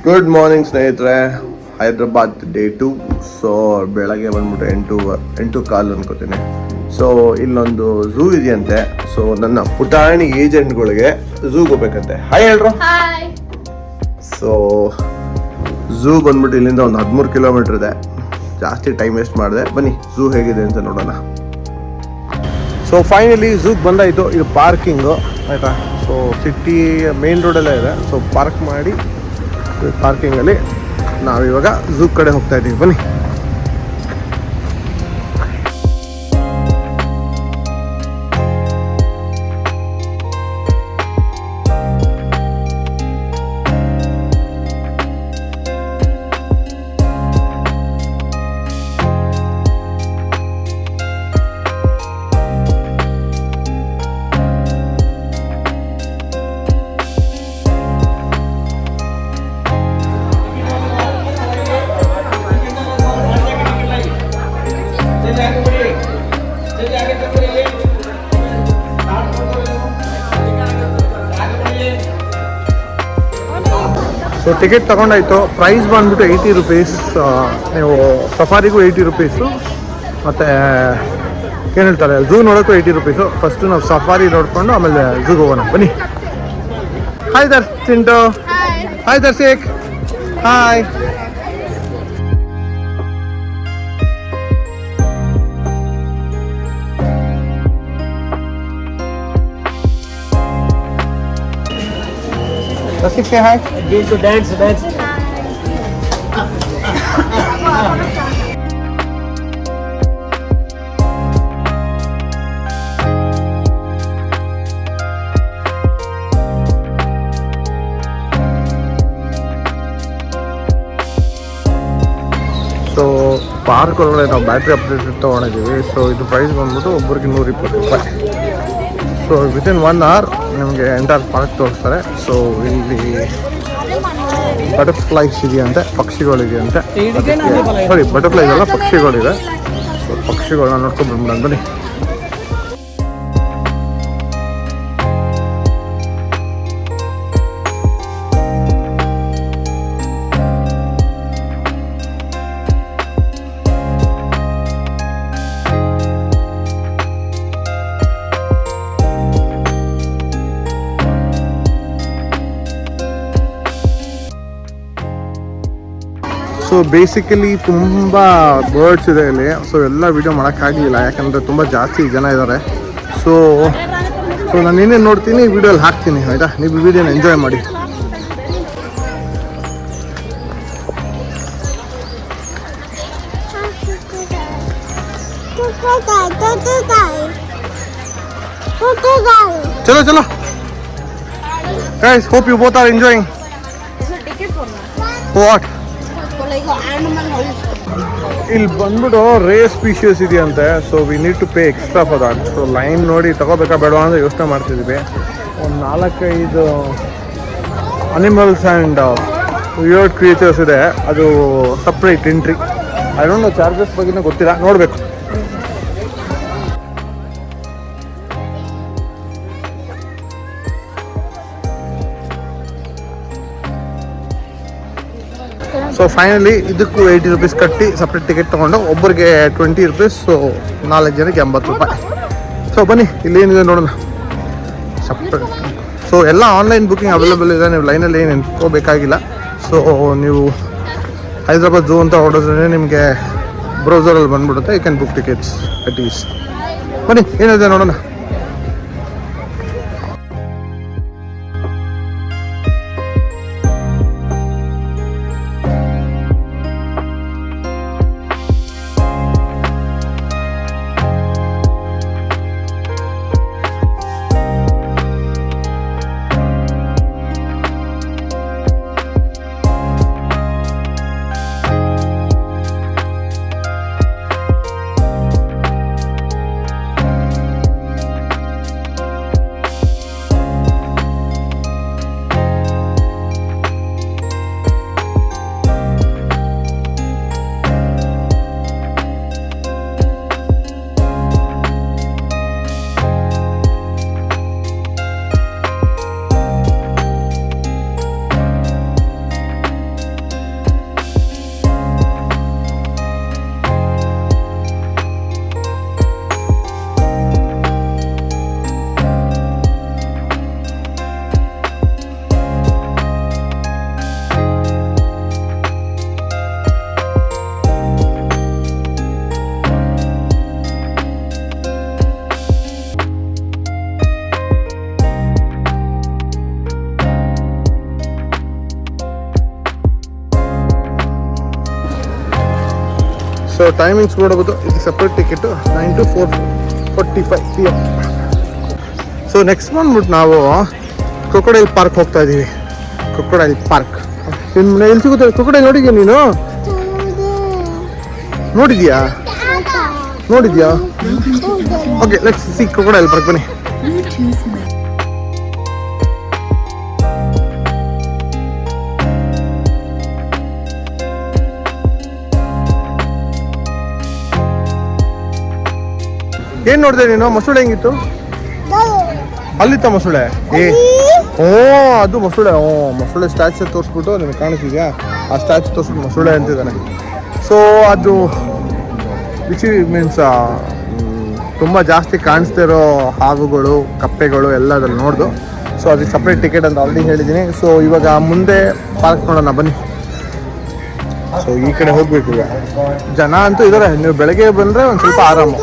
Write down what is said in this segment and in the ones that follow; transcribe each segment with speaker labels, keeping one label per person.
Speaker 1: Good morning ಸ್ನೇಹಿತರೆ, Hyderabad day 2. So ಬೆಳಗ್ಗೆ ಬಂದ್ಬಿಟ್ಟು 8:15 ಅನ್ಕೋತೀನಿ. ಸೊ ಇಲ್ಲೊಂದು ಝೂ ಇದೆಯಂತೆ. ಸೊ ನನ್ನ ಪುಟಾಣಿ ಏಜೆಂಟ್ಗಳಿಗೆ ಝೂಗೆ ಹೋಗ್ಬೇಕಂತೆ. ಹಾಯ್ ಹೇಳ್ರು. ಸೊ ಝೂ ಬಂದ್ಬಿಟ್ಟು ಇಲ್ಲಿಂದ ಒಂದು 13 ಕಿಲೋಮೀಟರ್ ಇದೆ. ಜಾಸ್ತಿ ಟೈಮ್ ವೇಸ್ಟ್ ಮಾಡಿದೆ. ಬನ್ನಿ ಝೂ ಹೇಗಿದೆ ಅಂತ ನೋಡೋಣ. ಸೊ ಫೈನಲಿ ಝೂಗೆ ಬಂದಾಯಿತು. ಇದು ಪಾರ್ಕಿಂಗು ಆಯಿತಾ. ಸೊ ಸಿಟಿ ಮೇನ್ ರೋಡಲ್ಲೇ ಇದೆ. ಸೊ ಪಾರ್ಕ್ ಮಾಡಿ ಪಾರ್ಕಿಂಗಲ್ಲಿ ನಾವಿವಾಗ ಝೂ ಕಡೆ ಹೋಗ್ತಾ ಇದ್ದೀವಿ. ಬನ್ನಿ. So ticket ತೊಗೊಂಡಾಯ್ತು. ಪ್ರೈಸ್ ಬಂದ್ಬಿಟ್ಟು 80 ರುಪೀಸ್. ನೀವು ಸಫಾರಿಗೂ 80 ರುಪೀಸು, ಮತ್ತು ಏನು ಹೇಳ್ತಾರೆ ಝೂ ನೋಡೋಕ್ಕೂ 80 ರುಪೀಸು. ಫಸ್ಟು ನಾವು ಸಫಾರಿ ನೋಡಿಕೊಂಡು ಆಮೇಲೆ ಝೂಗೆ ಹೋಗೋಣ. ಬನ್ನಿ. Hi Chintu. Hi Darshik. Hi. Rasik, say hi.
Speaker 2: Going to dance.
Speaker 1: So park ಒಳಗಡೆ ನಾವು ಬ್ಯಾಟ್ರಿ ಅಪ್ಡೇಟ್ ತೊಗೊಂಡಿದ್ದೀವಿ. ಸೊ ಇದು ಪ್ರೈಸ್ ಬಂದ್ಬಿಟ್ಟು ಒಬ್ಬರಿಗೆ 120 ರೂಪಾಯಿ. ಸೊ ವಿತಿನ್ 1 hour ನಿಮಗೆ ಎಂಟರ್ ಪಾರ್ಕ್ ತೋರಿಸ್ತಾರೆ. ಸೊ ಇಲ್ಲಿ ಬಟರ್ಫ್ಲೈಸ್ ಇದೆಯಂತೆ, ಪಕ್ಷಿಗಳಿದೆಯಂತೆ. ಸಾರಿ, ಬಟರ್ಫ್ಲೈಸ್ ಎಲ್ಲ ಪಕ್ಷಿಗಳಿದೆ. ಸೊ ಪಕ್ಷಿಗಳನ್ನ ನೋಡ್ಕೊಂಡು ಬಂದ್ಬಿಡೋಣ. ಬನ್ನಿ. ಸೊ ಬೇಸಿಕಲಿ ತುಂಬ ಬರ್ಡ್ಸ್ ಇದೆ ಇಲ್ಲಿ. ಸೊ ಎಲ್ಲ ವೀಡಿಯೋ ಮಾಡೋಕ್ಕಾಗಲಿಲ್ಲ, ಯಾಕಂದರೆ ತುಂಬ ಜಾಸ್ತಿ ಜನ ಇದ್ದಾರೆ. ಸೊ ನಾನು ಏನೇನು ನೋಡ್ತೀನಿ ವೀಡಿಯೋಲ್ಲಿ ಹಾಕ್ತೀನಿ, ಆಯಿತಾ. ನೀವು ವೀಡಿಯೋನ ಎಂಜಾಯ್ ಮಾಡಿ. ಚಲೋ guys, hope you both are enjoying. What? ಇಲ್ಲಿ ಬಂದ್ಬಿಟ್ಟು ರೇರ್ ಸ್ಪೀಷಿಯಸ್ ಇದೆಯಂತೆ. So we need to pay extra for that. So line ನೋಡಿ ತಗೋಬೇಕಾ ಬೇಡವಾ ಅಂತ ಯೋಚನೆ ಮಾಡ್ತಿದ್ವಿ. ಒಂದು 4-5 ಅನಿಮಲ್ಸ್ ಆ್ಯಂಡ್ ವಿಯರ್ಡ್ ಕ್ರಿಯೇಚರ್ಸ್ ಇದೆ. ಅದು separate entry. I don't know charges ಬಗ್ಗೆನೂ ಗೊತ್ತಿಲ್ಲ, ನೋಡಬೇಕು. ಸೊ ಫೈನಲಿ ಇದಕ್ಕೂ 80 ರುಪೀಸ್ ಕಟ್ಟಿ ಸಪ್ರೇಟ್ ಟಿಕೆಟ್ ತೊಗೊಂಡು ಒಬ್ಬರಿಗೆ 20 ರುಪೀಸ್. ಸೊ 4 ಜನಕ್ಕೆ 80 ರೂಪಾಯಿ. ಸೊ ಬನ್ನಿ ಇಲ್ಲೇನಿದೆ ನೋಡೋಣ. ಸಪ್ರೇಟ್. ಸೊ ಎಲ್ಲ ಆನ್ಲೈನ್ ಬುಕ್ಕಿಂಗ್ ಅವೈಲೇಬಲ್ ಇದೆ. ನೀವು ಲೈನಲ್ಲಿ ಏನು ನಿಂತ್ಕೋಬೇಕಾಗಿಲ್ಲ. ಸೊ ನೀವು ಹೈದ್ರಾಬಾದ್ ಝೂ ಅಂತ ಹೊಡೋದ್ರೆ ನಿಮಗೆ ಬ್ರೌಸರಲ್ಲಿ ಬಂದ್ಬಿಡುತ್ತೆ. You can book tickets at ease. ಬನ್ನಿ ಏನಿದೆ ನೋಡೋಣ.
Speaker 2: ಸೊ ಟೈಮಿಂಗ್ಸ್ ನೋಡಬಹುದು. ಇದು separate ticket 9 to 4:45 PM. So next ಬಂದ್ಬಿಟ್ಟು ನಾವು ಕ್ರೊಕೊಡೈಲ್ ಪಾರ್ಕ್ ಹೋಗ್ತಾ ಇದ್ದೀವಿ. ಕ್ರೊಕೊಡೈಲ್ ಪಾರ್ಕ್ ಎಲ್ಲಿ ಸಿಗುತ್ತೆ? ಕ್ರೊಕೊಡೈಲ್ ನೋಡಿದ್ಯಾ ನೀನು? ನೋಡಿದ್ಯಾ? Okay, let's see crocodile park. ಬನ್ನಿ. ಏನ್ ನೋಡಿದೆ ನೀನು? ಮೊಸಳೆ ಹೆಂಗಿತ್ತು? ಅಲ್ಲಿತ್ತ ಮೊಸಳೆ? ಅದು ಮೊಸಳೆ. ಮೊಸಳೆ ಸ್ಟ್ಯಾಚ್ಯೂ ತೋರಿಸ್ಬಿಟ್ಟು ನಿಮಗೆ ಕಾಣಿಸ್ತಿದ್ಯಾ? ಆ ಸ್ಟ್ಯಾಚ್ಯೂ ತೋರಿಸ್ಬಿಟ್ಟು ಮೊಸಳೆ ಅಂತಿದ್ದಾನೆ. ಸೊ ಅದು ವಿಚ್ ಮೀನ್ಸ್ ತುಂಬ ಜಾಸ್ತಿ ಕಾಣಿಸ್ತಾ ಇರೋ ಹಾವುಗಳು, ಕಪ್ಪೆಗಳು ಎಲ್ಲ ಅದ್ರಲ್ಲಿ ನೋಡ್ದು. ಸೊ ಅದಕ್ಕೆ ಸಪ್ರೇಟ್ ಟಿಕೆಟ್ ಅಂತ ಆಲ್ರೆಡಿ ಹೇಳಿದ್ದೀನಿ. ಸೊ ಇವಾಗ ಮುಂದೆ ಪಾರ್ಕ್ ನೋಡೋಣ ಬನ್ನಿ. ಸೊ ಈ ಕಡೆ ಹೋಗ್ಬೇಕು. ಈಗ ಜನ ಅಂತೂ ಇದ್ದಾರೆ. ನೀವು ಬೆಳಗ್ಗೆ ಬಂದರೆ ಒಂದು ಸ್ವಲ್ಪ ಆರಾಮು.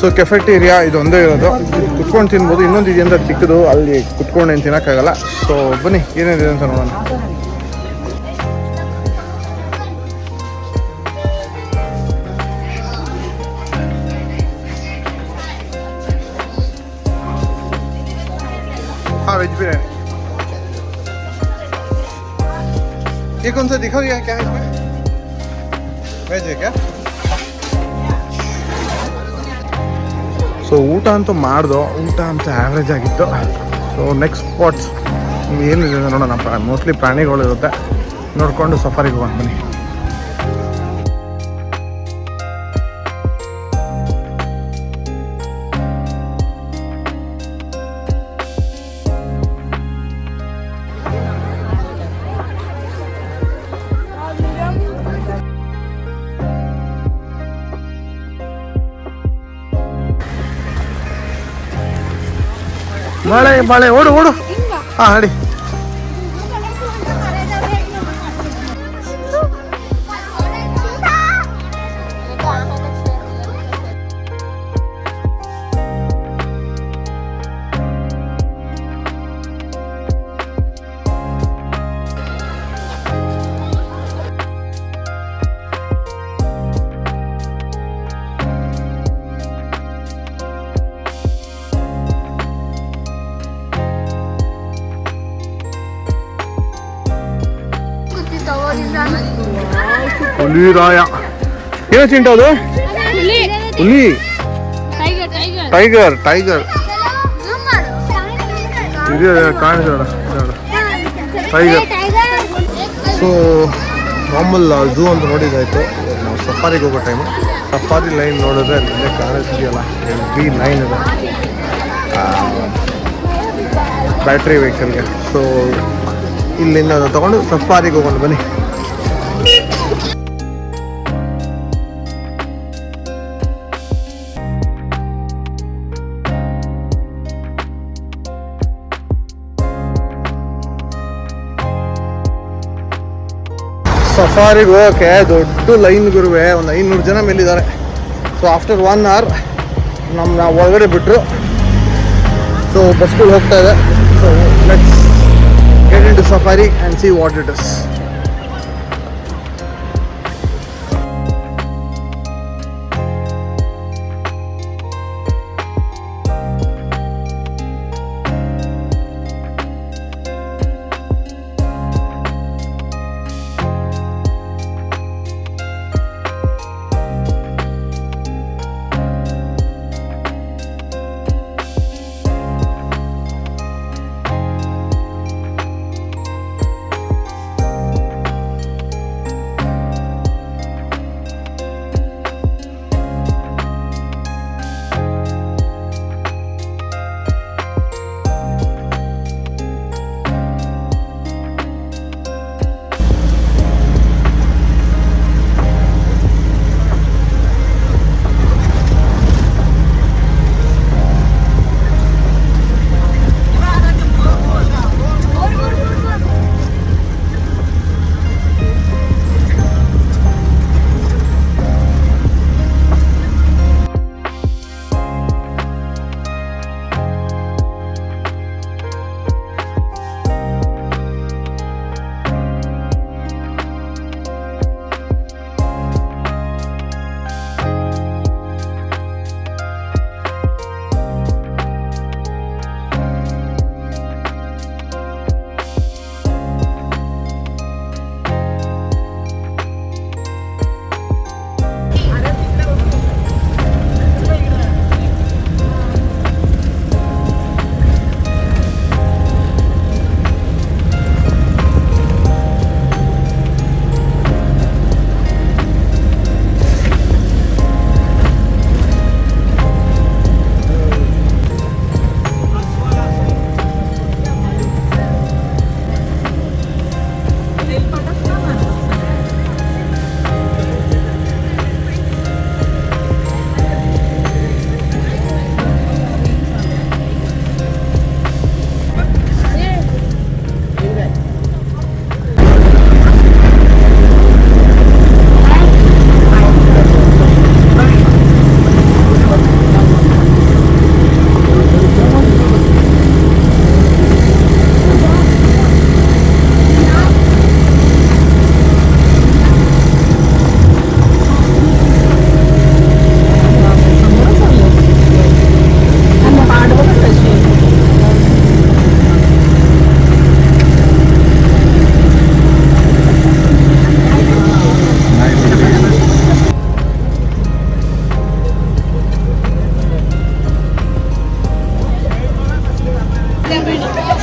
Speaker 2: ಸೊ ಕೆಫೆಟೇರಿಯಾ ಇದೊಂದೇ ಇರೋದು. ಕುತ್ಕೊಂಡು ತಿನ್ಬೋದು. ಇನ್ನೊಂದು ಇದೆಯಂತ ಚಿಕ್ಕದು, ಅಲ್ಲಿ ಕುತ್ಕೊಂಡು ಏನು ತಿನ್ನೋಕ್ಕಾಗಲ್ಲ. ಸೊ ಬನ್ನಿ ಏನೇನಿದೆ ಅಂತ ನೋಡೋಣ. हाँ वेज बिरयानी। ये कौन सा दिखाओ? क्या है इसमें? वेज है क्या? ಸೊ ಊಟ ಅಂತೂ ಮಾಡ್ದೋ. ಊಟ ಅಂತ ಆ್ಯಾವ್ರೇಜ್ ಆಗಿತ್ತು. ಸೊ ನೆಕ್ಸ್ಟ್ ಸ್ಪಾಟ್ಸ್ ಏನಿದೆ ನೋಡೋಣ. ಮೋಸ್ಟ್ಲಿ ಪ್ರಾಣಿಗಳು ಇರುತ್ತೆ. ನೋಡಿಕೊಂಡು ಸಫಾರಿಗೆ ಹೋಗೋಣ ಬನ್ನಿ. ಬಾಳೆ ಓಡು ಹಾಂ ನಡಿ. ಹುಲಿರಾಯ ಏನೋ ಚಿಂಟ ಅದು? ಹುಲಿ, ಟೈಗರ್ ಇದು ಕಾಣಿಸೋಣ ಟೈಗರ್. ಸೊ ನಾರ್ಮಲ್ ಝೂ ಅಂತ ನೋಡಿದಾಯ್ತು. ನಾವು ಸಫಾರಿಗೆ ಹೋಗೋ ಟೈಮು. ಸಫಾರಿ ಲೈನ್ ನೋಡಿದ್ರೆ ಅಲ್ಲೇ ಕಾಣಿಸ್ತಿದೆಯಲ್ಲ, ಬಿ ಲೈನ್ ಇದೆ ಬ್ಯಾಟ್ರಿ ವೆಹಿಕಲ್ಗೆ. ಸೊ ಇಲ್ಲಿಂದ ತೊಗೊಂಡು ಸಫಾರಿಗೆ ಹೋಗೋಣ ಬನ್ನಿ. ಸಫಾರಿಗೆ ಹೋಗೋಕ್ಕೆ ದೊಡ್ಡ ಲೈನ್ ಗುರುವೆ, ಒಂದು 500 ಜನ ಮೇಲಿದ್ದಾರೆ. ಸೊ ಆಫ್ಟರ್ 1 hour ನಾವು ಒಳಗಡೆ ಬಿಟ್ಟರು. ಸೊ ಬಸ್ಗಳು ಹೋಗ್ತಾ ಇದೆ. So let's get into safari and see what it is.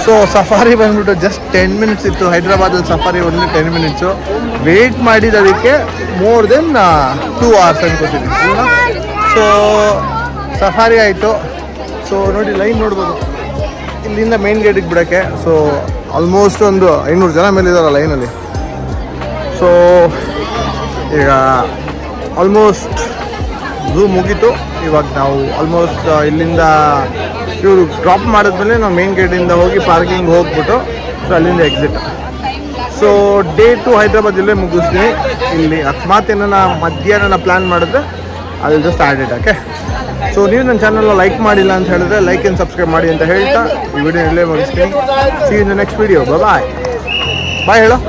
Speaker 2: So safari ಬಂದ್ಬಿಟ್ಟು ಜಸ್ಟ್ 10 minutes ಇತ್ತು. ಹೈದ್ರಾಬಾದಲ್ಲಿ ಸಫಾರಿ ಒಂದು 10 minutes. ವೇಟ್ ಮಾಡಿದ್ದದಕ್ಕೆ ಮೋರ್ ದೆನ್ 2 hours ಅನ್ಕೋತೀನಿ. ಸೊ ಸಫಾರಿ ಆಯಿತು. ಸೊ ನೋಡಿ ಲೈನ್ ನೋಡ್ಬೋದು ಇಲ್ಲಿಂದ ಮೇನ್ ಗೇಟಿಗೆ ಬಿಡೋಕ್ಕೆ. ಸೊ ಆಲ್ಮೋಸ್ಟ್ ಒಂದು 500 ಜನ ಮೇಲೆ ಇದ್ದಾರೆ ಲೈನಲ್ಲಿ. ಸೊ ಈಗ ಆಲ್ಮೋಸ್ಟ್ ಝೂ ಮುಗೀತು. ಇವಾಗ ನಾವು ಆಲ್ಮೋಸ್ಟ್ ಇಲ್ಲಿಂದ ಇವರು ಡ್ರಾಪ್ ಮಾಡಿದ್ಮೇಲೆ ನಾವು ಮೇನ್ ಗೇಟಿಂದ ಹೋಗಿ ಪಾರ್ಕಿಂಗ್ ಹೋಗ್ಬಿಟ್ಟು ಸೊ ಅಲ್ಲಿಂದ ಎಕ್ಸಿಟ್. ಸೊ ಡೇ 2 ಹೈದ್ರಾಬಾದ್ ಇಲ್ಲೇ ಮುಗಿಸ್ತೀನಿ. ಇಲ್ಲಿ ಅಕಸ್ಮಾತ್ ಏನಾರ ಮಧ್ಯಾಹ್ನ ಪ್ಲ್ಯಾನ್ ಮಾಡಿದ್ರೆ ಅಲ್ಲಿ just add it. Okay, so ನೀವು ನನ್ನ ಚಾನಲ್ನ ಲೈಕ್ ಮಾಡಿಲ್ಲ ಅಂತ ಹೇಳಿದ್ರೆ ಲೈಕ್ ಆ್ಯಂಡ್ ಸಬ್ಸ್ಕ್ರೈಬ್ ಮಾಡಿ ಅಂತ ಹೇಳ್ತಾ ಈ ವಿಡಿಯೋ ಇಲ್ಲೇ ಮುಗಿಸ್ತೀನಿ. See in the next video. Bye bye ಹೇಳೋ.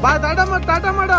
Speaker 2: ಬಾಯ್, ಟಾಟಾ ಮಾಡ.